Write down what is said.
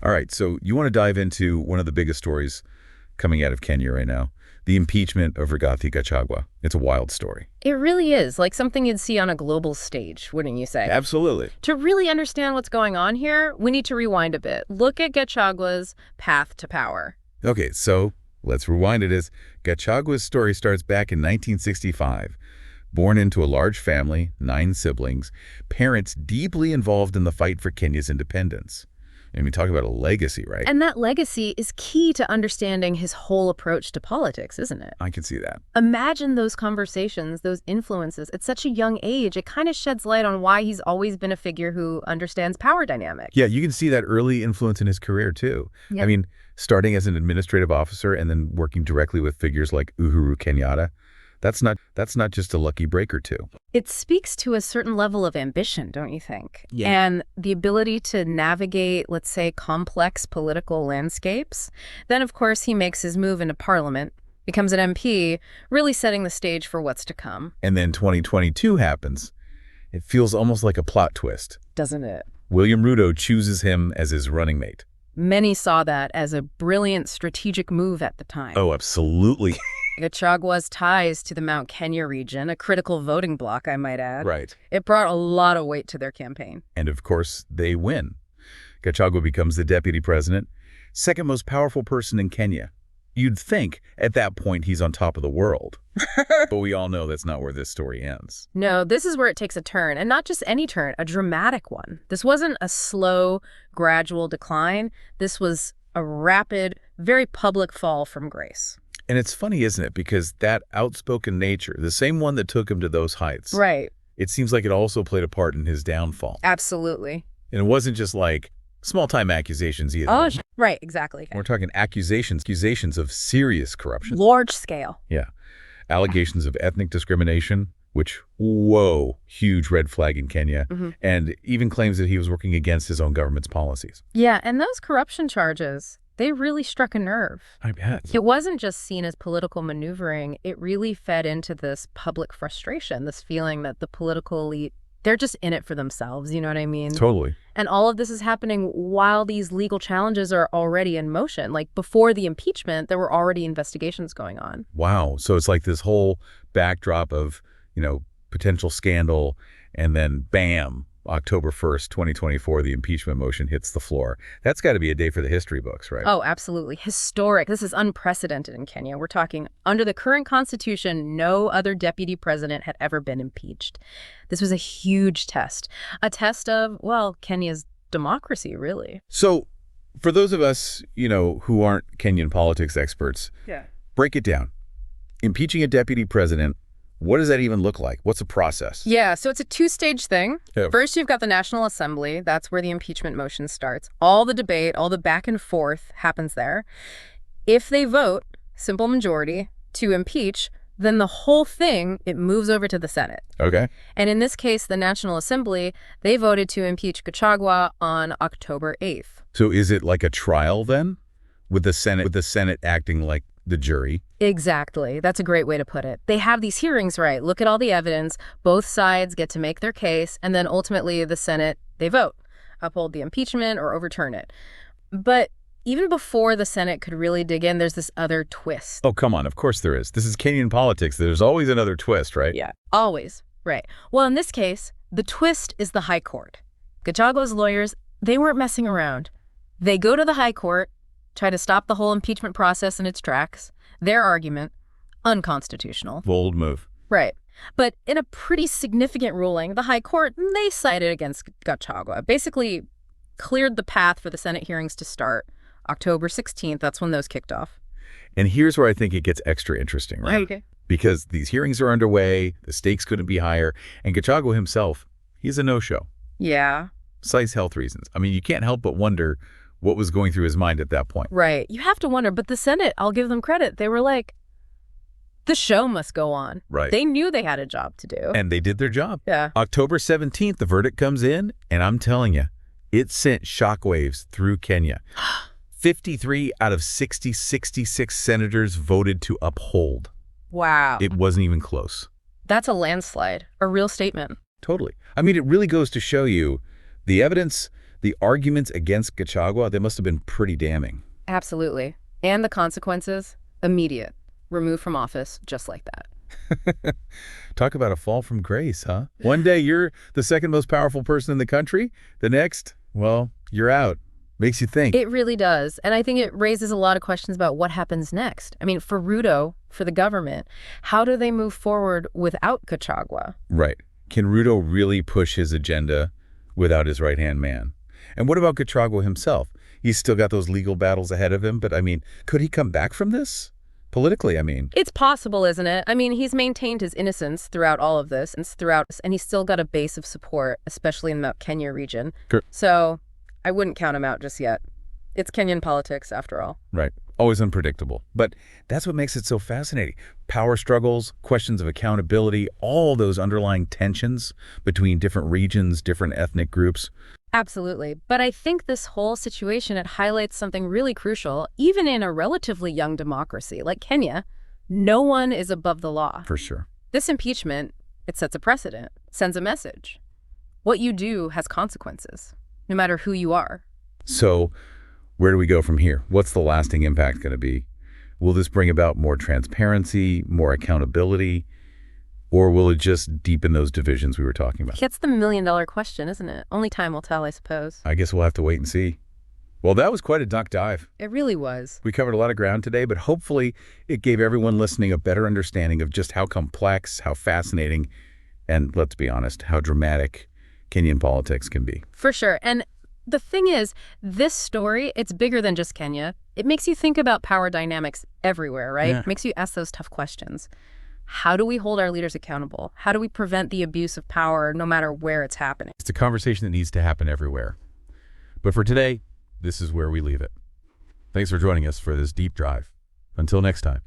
All right, so you want to dive into one of the biggest stories coming out of Kenya right now, the impeachment of Rigathi Gachagua. It's a wild story. It really is, like something you'd see on a global stage, wouldn't you say? Absolutely. To really understand what's going on here, we need to rewind a bit. Look at Gachagua's path to power. Okay, so let's rewind it as Gachagua's story starts back in 1965. Born into a large family, 9 siblings, parents deeply involved in the fight for Kenya's independence. I mean, talk about a legacy, right? And that legacy is key to understanding his whole approach to politics, isn't it? I can see that. Imagine those conversations, those influences. At such a young age, it kind of sheds light on why he's always been a figure who understands power dynamics. Yeah, you can see that early influence in his career, too. Yep. I mean, starting as an administrative officer and then working directly with figures like Uhuru Kenyatta, that's not just a lucky break or two. It speaks to a certain level of ambition, don't you think? Yeah. And the ability to navigate, let's say, complex political landscapes. Then, of course, he makes his move into parliament, becomes an MP, really setting the stage for what's to come. And then 2022 happens. It feels almost like a plot twist. Doesn't it? William Ruto chooses him as his running mate. Many saw that as a brilliant strategic move at the time. Oh, absolutely. Gachagua's ties to the Mount Kenya region, a critical voting bloc, I might add. Right. It brought a lot of weight to their campaign. And of course, they win. Gachagua becomes the deputy president, second most powerful person in Kenya. You'd think at that point he's on top of the world. But we all know that's not where this story ends. No, this is where it takes a turn, and not just any turn, a dramatic one. This wasn't a slow, gradual decline. This was a rapid, very public fall from grace. And it's funny, isn't it? Because that outspoken nature, the same one that took him to those heights, Right. it seems like it also played a part in his downfall. Absolutely. And it wasn't just like small-time accusations either. Oh, right, exactly. We're talking accusations of serious corruption. Large scale. Yeah. Allegations of ethnic discrimination, which, whoa, huge red flag in Kenya, and even claims that he was working against his own government's policies. Yeah, and those corruption charges, they really struck a nerve. I bet. It wasn't just seen as political maneuvering. It really fed into this public frustration, this feeling that the political elite, they're just in it for themselves, you know what I mean? Totally. And all of this is happening while these legal challenges are already in motion. Like before the impeachment, there were already investigations going on. Wow. So it's like this whole backdrop of, potential scandal, and then bam, October 1st, 2024, the impeachment motion hits the floor. That's got to be a day for the history books, right? Oh, absolutely. Historic. This is unprecedented in Kenya. We're talking under the current constitution, no other deputy president had ever been impeached. This was a huge test, a test of, well, Kenya's democracy, really. So for those of us, who aren't Kenyan politics experts, break it down. Impeaching a deputy president, what does that even look like? What's the process? Yeah, so it's a 2-stage thing. Yeah. First, you've got the National Assembly. That's where the impeachment motion starts. All the debate, all the back and forth happens there. If they vote, simple majority, to impeach, then the whole thing, it moves over to the Senate. Okay. And in this case, the National Assembly, they voted to impeach Gachagua on October 8th. So is it like a trial then? With the Senate acting like the jury? Exactly. That's a great way to put it. They have these hearings, right? Look at all the evidence. Both sides get to make their case, and then ultimately the Senate, they vote, uphold the impeachment or overturn it. But even before the Senate could really dig in, there's this other twist. Oh, come on. Of course there is. This is Kenyan politics. There's always another twist, right? Yeah, always. Right. Well, in this case, the twist is the High Court. Gachagua's lawyers, they weren't messing around. They go to the High Court, try to stop the whole impeachment process in its tracks. Their argument, unconstitutional. Bold move. Right. But in a pretty significant ruling, the High Court, they sided against Gachagua, basically cleared the path for the Senate hearings to start. October 16th, that's when those kicked off. And here's where I think it gets extra interesting, right? Okay. Because these hearings are underway, the stakes couldn't be higher, and Gachagua himself, he's a no-show. Yeah. Cites health reasons. I mean, you can't help but wonder what was going through his mind at that point. Right. You have to wonder, but the Senate, I'll give them credit. They were like, the show must go on. Right. They knew they had a job to do. And they did their job. Yeah. October 17th, the verdict comes in, and I'm telling you, it sent shockwaves through Kenya. 53 out of 66 senators voted to uphold. Wow. It wasn't even close. That's a landslide, a real statement. Totally. I mean, it really goes to show you the evidence, The arguments against Gachagua, they must have been pretty damning. Absolutely. And the consequences? Immediate. Removed from office just like that. Talk about a fall from grace, huh? One day you're the second most powerful person in the country. The next, well, you're out. Makes you think. It really does. And I think it raises a lot of questions about what happens next. I mean, for Ruto, for the government, how do they move forward without Gachagua? Right. Can Ruto really push his agenda without his right-hand man? And what about Gachagua himself? He's still got those legal battles ahead of him, but I mean, could he come back from this? Politically, I mean. It's possible, isn't it? I mean, he's maintained his innocence throughout all of this, and he's still got a base of support, especially in the Kenya region. Sure. So I wouldn't count him out just yet. It's Kenyan politics, after all. Right. Always unpredictable. But that's what makes it so fascinating. Power struggles, questions of accountability, all those underlying tensions between different regions, different ethnic groups. Absolutely. But I think this whole situation, it highlights something really crucial. Even in a relatively young democracy like Kenya, no one is above the law. For sure. This impeachment, it sets a precedent, sends a message. What you do has consequences, no matter who you are. So where do we go from here? What's the lasting impact going to be? Will this bring about more transparency, more accountability, or will it just deepen those divisions we were talking about? That's the million-dollar question, isn't it? Only time will tell, I suppose. I guess we'll have to wait and see. Well, that was quite a duck dive. It really was. We covered a lot of ground today, but hopefully it gave everyone listening a better understanding of just how complex, how fascinating, and let's be honest, how dramatic Kenyan politics can be. For sure. And the thing is, this story, it's bigger than just Kenya. It makes you think about power dynamics everywhere, right? Yeah. It makes you ask those tough questions. How do we hold our leaders accountable? How do we prevent the abuse of power no matter where it's happening? It's a conversation that needs to happen everywhere. But for today, this is where we leave it. Thanks for joining us for this deep dive. Until next time.